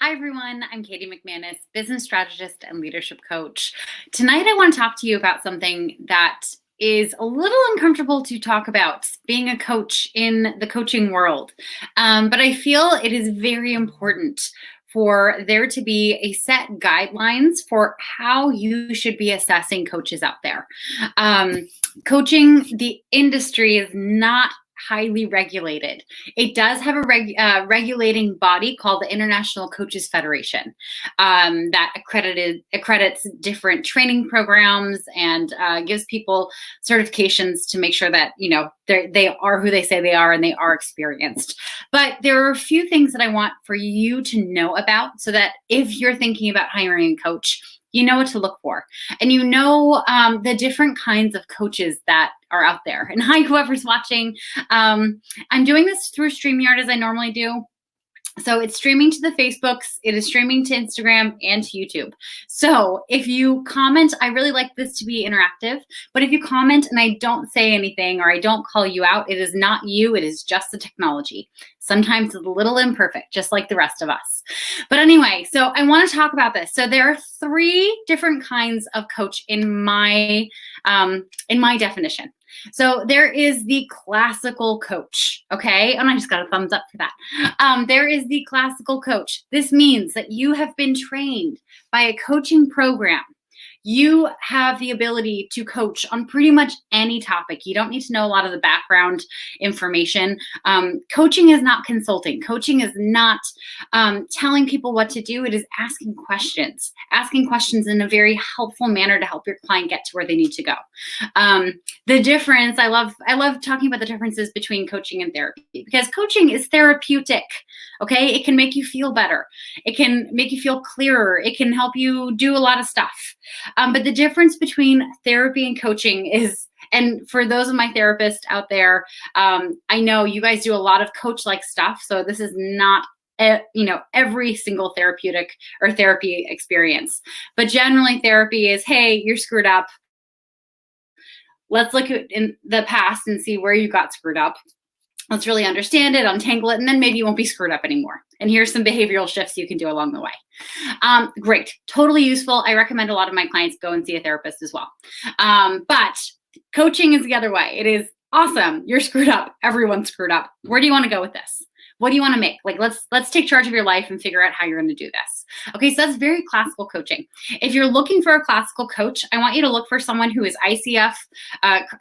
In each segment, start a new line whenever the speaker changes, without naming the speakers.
Hi, everyone. I'm Katie McManus, business strategist and leadership coach. Tonight, I want to talk to you about something that is a little uncomfortable to talk about, being a coach in the coaching world. But I feel it is very important for there to be a set guidelines for how you should be assessing coaches out there. Coaching, the industry is not highly regulated. It does have a regulating body called the International Coaches Federation that accredits different training programs and gives people certifications to make sure that they are who they say they are and they are experienced. But there are a few things that I want for you to know about so that if you're thinking about hiring a coach, you know what to look for. And you know the different kinds of coaches that are out there. And hi, whoever's watching. I'm doing this through StreamYard as I normally do. So it's streaming to the Facebooks, it is streaming to Instagram and to YouTube. So if you comment, I really like this to be interactive, but if you comment and I don't say anything or I don't call you out, it is not you, it is just the technology. Sometimes it's a little imperfect, just like the rest of us. But anyway, so I want to talk about this. So there are three different kinds of coach in my definition. So there is the classical coach, okay? And I just got a thumbs up for that. There is the classical coach. This means that you have been trained by a coaching program. You have the ability to coach on pretty much any topic. You don't need to know a lot of the background information. Coaching is not consulting. Coaching is not telling people what to do. It is asking questions in a very helpful manner to help your client get to where they need to go. The difference, I love talking about the differences between coaching and therapy, because coaching is therapeutic, okay? It can make you feel better. It can make you feel clearer. It can help you do a lot of stuff. But the difference between therapy and coaching is, and for those of my therapists out there, I know you guys do a lot of coach-like stuff, so this is not every single therapeutic or therapy experience. But generally therapy is, hey, you're screwed up. Let's look at in the past and see where you got screwed up. Let's really understand it, untangle it, and then maybe you won't be screwed up anymore. And here's some behavioral shifts you can do along the way. Great, totally useful. I recommend a lot of my clients go and see a therapist as well. But coaching is the other way. It is awesome. You're screwed up. Everyone's screwed up. Where do you want to go with this? What do you want to make? Like, let's take charge of your life and figure out how you're going to do this. Okay, so that's very classical coaching. If you're looking for a classical coach, I want you to look for someone who is ICF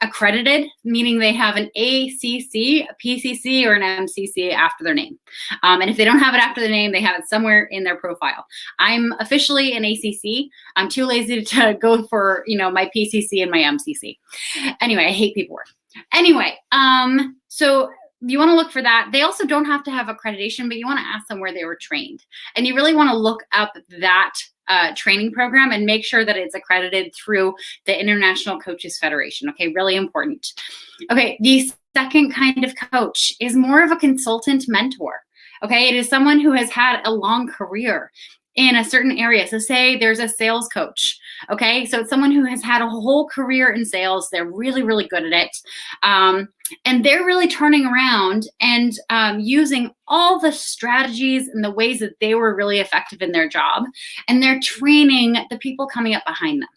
accredited, meaning they have an ACC, a PCC, or an MCC after their name. And if they don't have it after the name, they have it somewhere in their profile. I'm officially an ACC. I'm too lazy to go for my PCC and my MCC. Anyway, I hate paperwork. Anyway, so you want to look for that. They also don't have to have accreditation, but you want to ask them where they were trained. And you really want to look up that training program and make sure that it's accredited through the International Coaches Federation. Okay, really important. Okay, the second kind of coach is more of a consultant mentor. Okay, it is someone who has had a long career in a certain area. So say there's a sales coach, okay? So it's someone who has had a whole career in sales. They're really, really good at it. And they're really turning around and using all the strategies and the ways that they were really effective in their job. And they're training the people coming up behind them.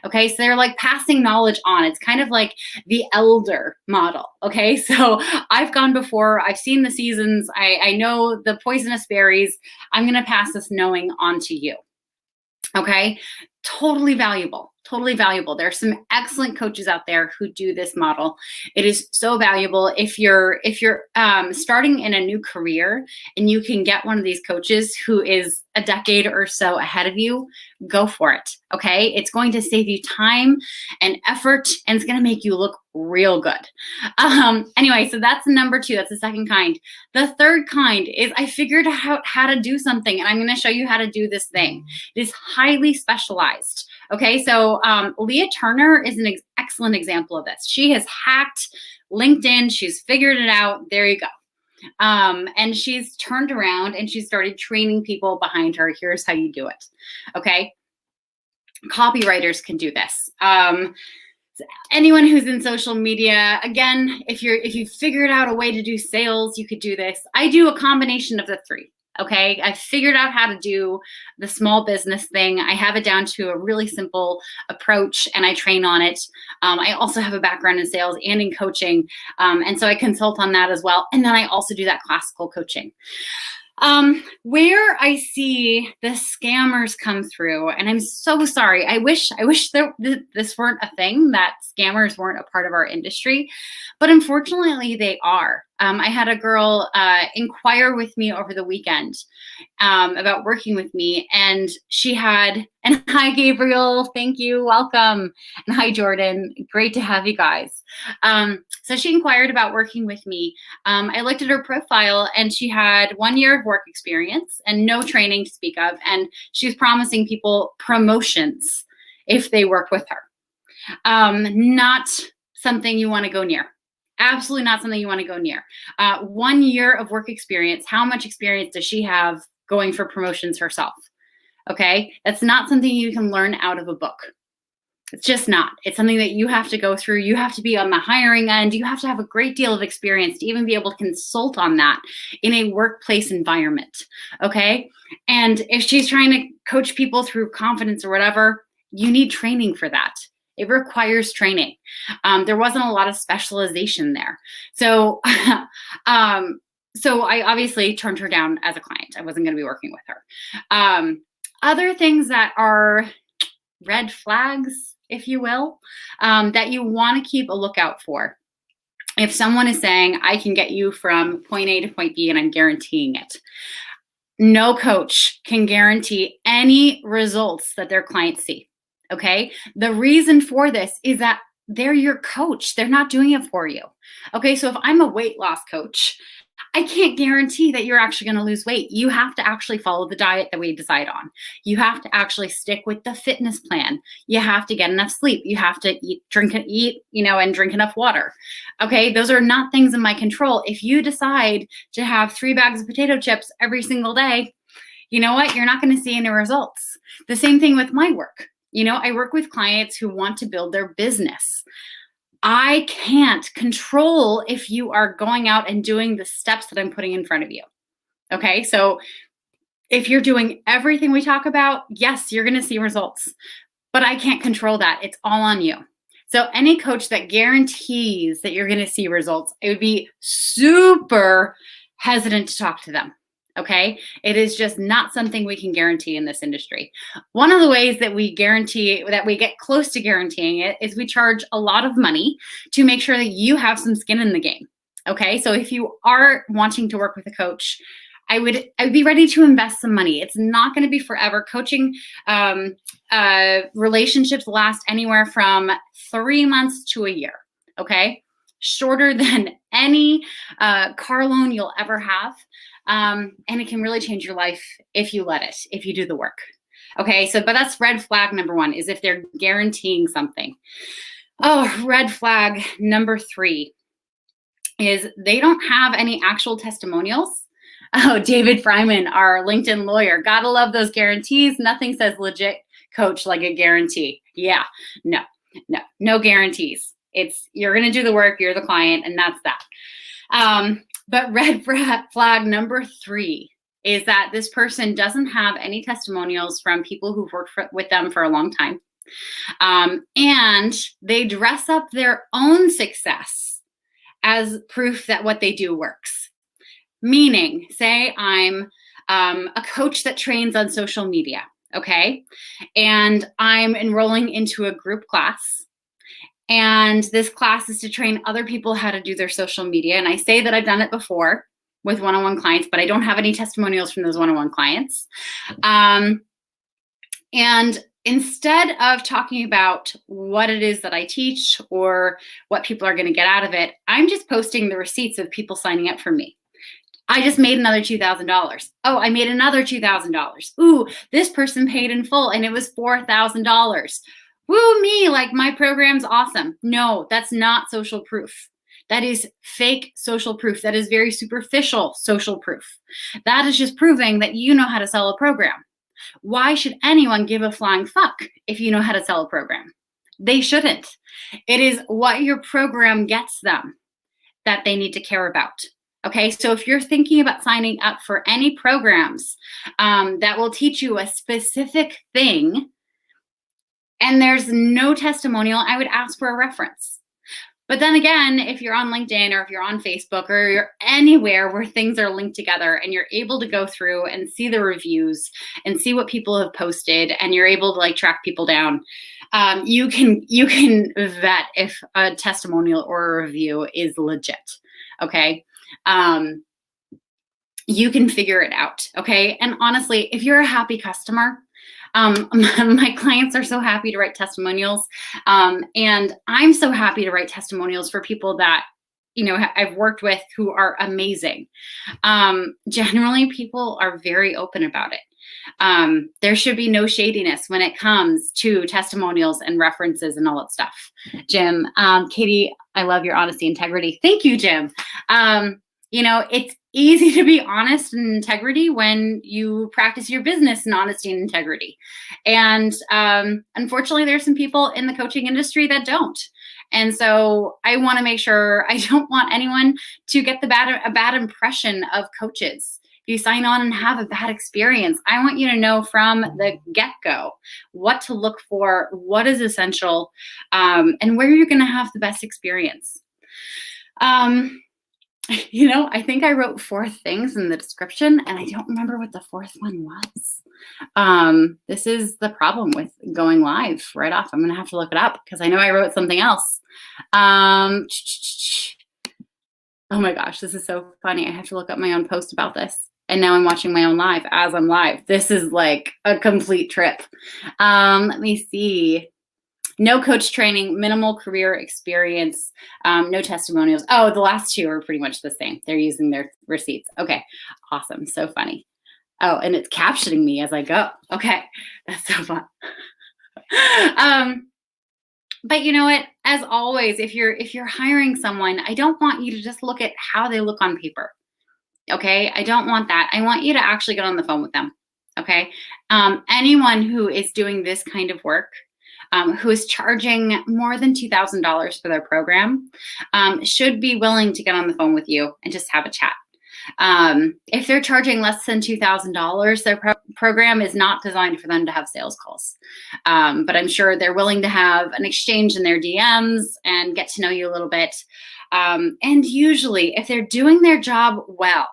Okay, so they're like passing knowledge on. It's kind of like the elder model. Okay, so I've gone before, I've seen the seasons, I know the poisonous berries. I'm going to pass this knowing on to you. Okay, totally valuable. Totally valuable. There are some excellent coaches out there who do this model. It is so valuable if you're starting in a new career and you can get one of these coaches who is a decade or so ahead of you, go for it. Okay, it's going to save you time and effort, and it's going to make you look real good. Anyway, so that's number two. That's the second kind. The third kind is I figured out how to do something, and I'm going to show you how to do this thing. It is highly specialized. Okay, so Leah Turner is an excellent example of this. She has hacked LinkedIn. She's figured it out. There you go. And she's turned around and she started training people behind her. Here's how you do it. Okay. Copywriters can do this. Anyone who's in social media, again, if you've figured out a way to do sales, you could do this. I do a combination of the three. Okay, I figured out how to do the small business thing. I have it down to a really simple approach and I train on it. I also have a background in sales and in coaching. And so I consult on that as well. And then I also do that classical coaching. Where I see the scammers come through, and I'm so sorry. I wish this weren't a thing, that scammers weren't a part of our industry, but unfortunately they are. I had a girl inquire with me over the weekend about working with me, and she had, and hi Gabriel, thank you, welcome, and hi Jordan, great to have you guys. So she inquired about working with me. I looked at her profile and she had 1 year of work experience and no training to speak of. And she was promising people promotions if they work with her. Not something you want to go near. Absolutely not something you want to go near. 1 year of work experience. How much experience does she have going for promotions herself? Okay. That's not something you can learn out of a book. It's just not. It's something that you have to go through. You have to be on the hiring end. You have to have a great deal of experience to even be able to consult on that in a workplace environment. Okay. And if she's trying to coach people through confidence or whatever, you need training for that. It requires training. There wasn't a lot of specialization there. So, so I obviously turned her down as a client. I wasn't going to be working with her. Other things that are red flags, if you will, that you want to keep a lookout for. If someone is saying, I can get you from point A to point B and I'm guaranteeing it, no coach can guarantee any results that their clients see. Okay. The reason for this is that they're your coach. They're not doing it for you. Okay. So if I'm a weight loss coach, I can't guarantee that you're actually going to lose weight. You have to actually follow the diet that we decide on. You have to actually stick with the fitness plan. You have to get enough sleep. You have to drink, and drink enough water. Okay. Those are not things in my control. If you decide to have 3 bags of potato chips every single day, you know what? You're not going to see any results. The same thing with my work. I work with clients who want to build their business. I can't control if you are going out and doing the steps that I'm putting in front of you. Okay. So if you're doing everything we talk about, yes, you're going to see results, but I can't control that. It's all on you. So any coach that guarantees that you're going to see results, it would be super hesitant to talk to them. Okay. It is just not something we can guarantee in this industry. One of the ways that we guarantee, that we get close to guaranteeing it, is we charge a lot of money to make sure that you have some skin in the game. Okay. So if you are wanting to work with a coach, I would be ready to invest some money. It's not going to be forever. Coaching relationships last anywhere from 3 months to a year. Okay. Shorter than any car loan you'll ever have. And it can really change your life if you let it, if you do the work. Okay. So, but that's red flag number 1, is if they're guaranteeing something. Oh, red flag number 3 is they don't have any actual testimonials. Oh, David Fryman, our LinkedIn lawyer. Gotta love those guarantees. Nothing says legit coach like a guarantee. Yeah, no guarantees. You're going to do the work. You're the client, and that's that. But red flag number 3 is that this person doesn't have any testimonials from people who've worked with them for a long time. And they dress up their own success as proof that what they do works. Meaning, say I'm a coach that trains on social media, okay? And I'm enrolling into a group class. And this class is to train other people how to do their social media. And I say that I've done it before with one-on-one clients, but I don't have any testimonials from those one-on-one clients. And instead of talking about what it is that I teach or what people are going to get out of it, I'm just posting the receipts of people signing up for me. I just made another $2,000. Oh, I made another $2,000. Ooh, this person paid in full and it was $4,000. Woo me, like my program's awesome. No, that's not social proof. That is fake social proof. That is very superficial social proof. That is just proving that you know how to sell a program. Why should anyone give a flying fuck if you know how to sell a program? They shouldn't. It is what your program gets them that they need to care about. Okay, so if you're thinking about signing up for any programs that will teach you a specific thing and there's no testimonial, I would ask for a reference. But then again, if you're on LinkedIn or if you're on Facebook or you're anywhere where things are linked together and you're able to go through and see the reviews and see what people have posted and you're able to like track people down, you can vet if a testimonial or a review is legit. Okay. You can figure it out. Okay. And honestly, if you're a happy customer, my clients are so happy to write testimonials. And I'm so happy to write testimonials for people that, I've worked with who are amazing. Generally, people are very open about it. There should be no shadiness when it comes to testimonials and references and all that stuff. Jim, Katie, I love your honesty and integrity. Thank you, Jim. It's easy to be honest and integrity when you practice your business in honesty and integrity. And unfortunately, there's some people in the coaching industry that don't. And so I want to make sure, I don't want anyone to get a bad impression of coaches. If you sign on and have a bad experience, I want you to know from the get-go what to look for, what is essential, and where you're going to have the best experience. I think I wrote 4 things in the description and I don't remember what the 4th one was. This is the problem with going live right off. I'm going to have to look it up because I know I wrote something else. Oh my gosh, this is so funny. I have to look up my own post about this. And now I'm watching my own live as I'm live. This is like a complete trip. Let me see. No coach training, minimal career experience, no testimonials. Oh, the last 2 are pretty much the same. They're using their receipts. Okay, awesome. So funny. Oh, and it's captioning me as I go. Okay, that's so fun. But you know what? As always, if you're hiring someone, I don't want you to just look at how they look on paper. Okay, I don't want that. I want you to actually get on the phone with them. Okay, anyone who is doing this kind of work, who is charging more than $2,000 for their program, should be willing to get on the phone with you and just have a chat. If they're charging less than $2,000, their program is not designed for them to have sales calls. But I'm sure they're willing to have an exchange in their DMs and get to know you a little bit. And usually, if they're doing their job well,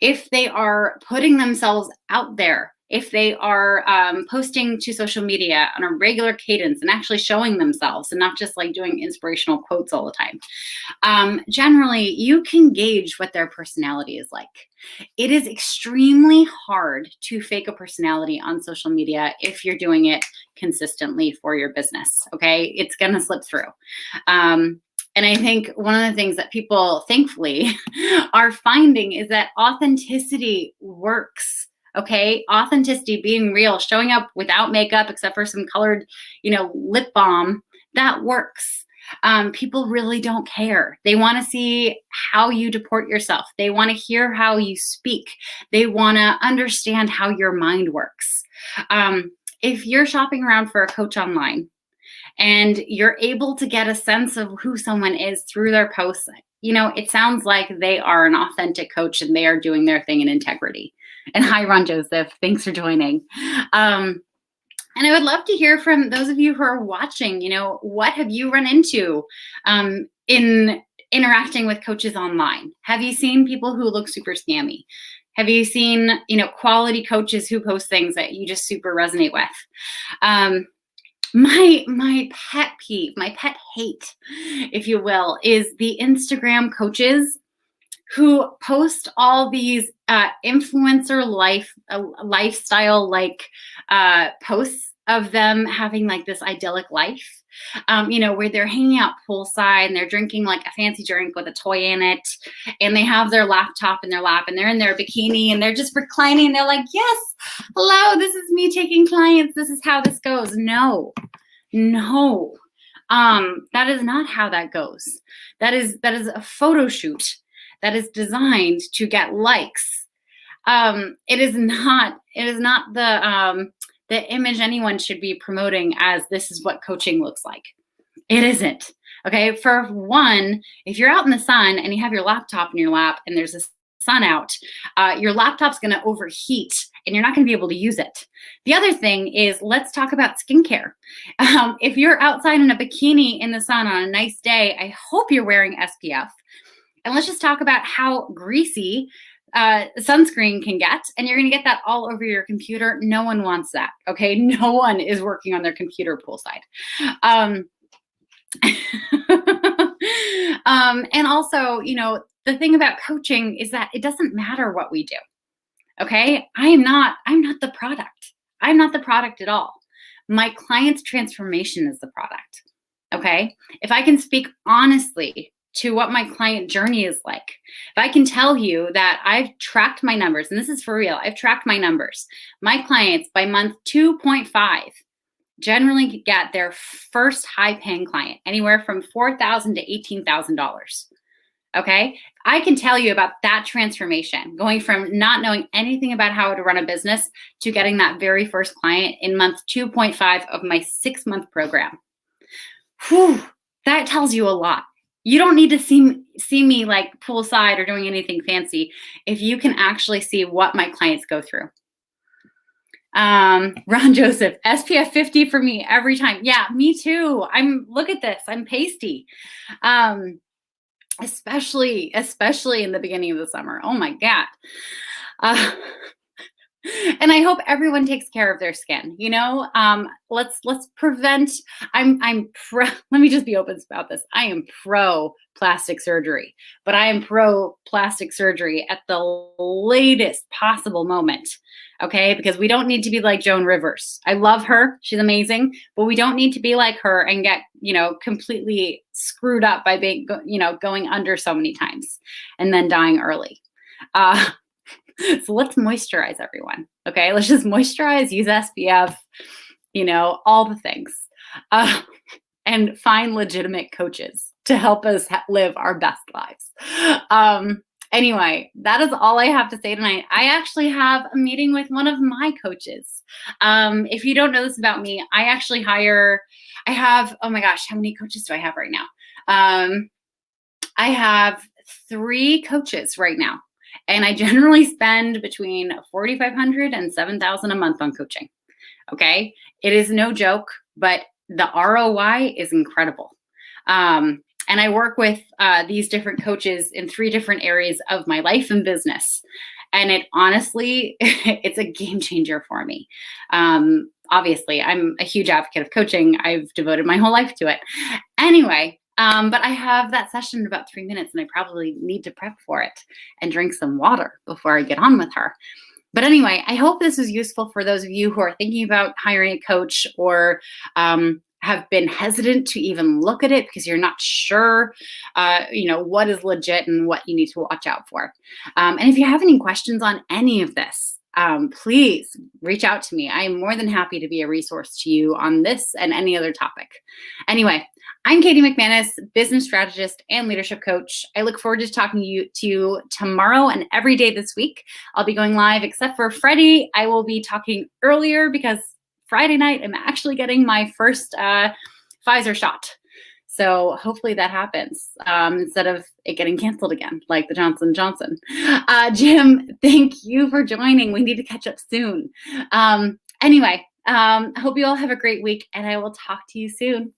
if they are putting themselves out there, if they are posting to social media on a regular cadence and actually showing themselves and not just like doing inspirational quotes all the time, generally you can gauge what their personality is like. It is extremely hard to fake a personality on social media if you're doing it consistently for your business, okay? It's gonna slip through. And I think one of the things that people, thankfully, are finding is that authenticity works. Okay, authenticity, being real, showing up without makeup except for some colored, lip balm, that works. People really don't care. They want to see how you deport yourself. They want to hear how you speak. They want to understand how your mind works. If you're shopping around for a coach online and you're able to get a sense of who someone is through their posts, it sounds like they are an authentic coach and they are doing their thing in integrity. And hi, Ron Joseph. Thanks for joining. And I would love to hear from those of you who are watching, what have you run into in interacting with coaches online? Have you seen people who look super scammy? Have you seen, quality coaches who post things that you just super resonate with? My pet peeve, my pet hate, if you will, is the Instagram coaches who post all these influencer lifestyle posts of them having like this idyllic life, where they're hanging out poolside and they're drinking like a fancy drink with a toy in it, and they have their laptop in their lap and they're in their bikini and they're just reclining and they're like, yes, hello, this is me taking clients. This is how this goes. No. That is not how that goes. That is a photo shoot that is designed to get likes. It is not the image anyone should be promoting as this is what coaching looks like. It isn't. Okay, for one, if you're out in the sun and you have your laptop in your lap and there's a sun out, your laptop's going to overheat and you're not going to be able to use it. The other thing is, let's talk about skincare. If you're outside in a bikini in the sun on a nice day, I hope you're wearing SPF. And let's just talk about how greasy sunscreen can get, and you're going to get that all over your computer. No one wants that. Okay, no one is working on their computer poolside. And also, the thing about coaching is that it doesn't matter what we do. Okay, I'm not the product. I'm not the product at all. My client's transformation is the product. Okay, if I can speak honestly to what my client journey is like, if I can tell you that I've tracked my numbers, and this is for real, I've tracked my numbers. My clients by month 2.5 generally get their first high-paying client, anywhere from $4,000 to $18,000. Okay, I can tell you about that transformation, going from not knowing anything about how to run a business to getting that very first client in month 2.5 of my 6-month program. Whew, that tells you a lot. You don't need to see me like poolside or doing anything fancy if you can actually see what my clients go through. Ron Joseph, SPF 50 for me every time. Yeah, me too. Look at this. I'm pasty. Especially in the beginning of the summer. Oh my God. And I hope everyone takes care of their skin. Let's prevent. Let me just be open about this. I am pro plastic surgery, but I am pro plastic surgery at the latest possible moment. Okay, because we don't need to be like Joan Rivers. I love her; she's amazing, but we don't need to be like her and get completely screwed up by being going under so many times and then dying early. So let's moisturize, everyone. Okay, let's just moisturize, use SPF, all the things, and find legitimate coaches to help us live our best lives. Anyway, that is all I have to say tonight. I actually have a meeting with one of my coaches. If you don't know this about me, I have, oh my gosh, how many coaches do I have right now? I have 3 coaches right now. And I generally spend between $4,500 and $7,000 a month on coaching. Okay, it is no joke, but the ROI is incredible. And I work with these different coaches in 3 different areas of my life and business. And it honestly, it's a game changer for me. Obviously, I'm a huge advocate of coaching. I've devoted my whole life to it. Anyway. But I have that session in about 3 minutes, and I probably need to prep for it and drink some water before I get on with her. But anyway, I hope this was useful for those of you who are thinking about hiring a coach or have been hesitant to even look at it because you're not sure, what is legit and what you need to watch out for. And if you have any questions on any of this, please reach out to me. I am more than happy to be a resource to you on this and any other topic. Anyway, I'm Katie McManus, business strategist and leadership coach. I look forward to talking to you tomorrow and every day this week. I'll be going live, except for Friday. I will be talking earlier because Friday night I'm actually getting my first Pfizer shot. So hopefully that happens instead of it getting canceled again, like the Johnson & Johnson. Jim, thank you for joining. We need to catch up soon. Anyway, I hope you all have a great week, and I will talk to you soon.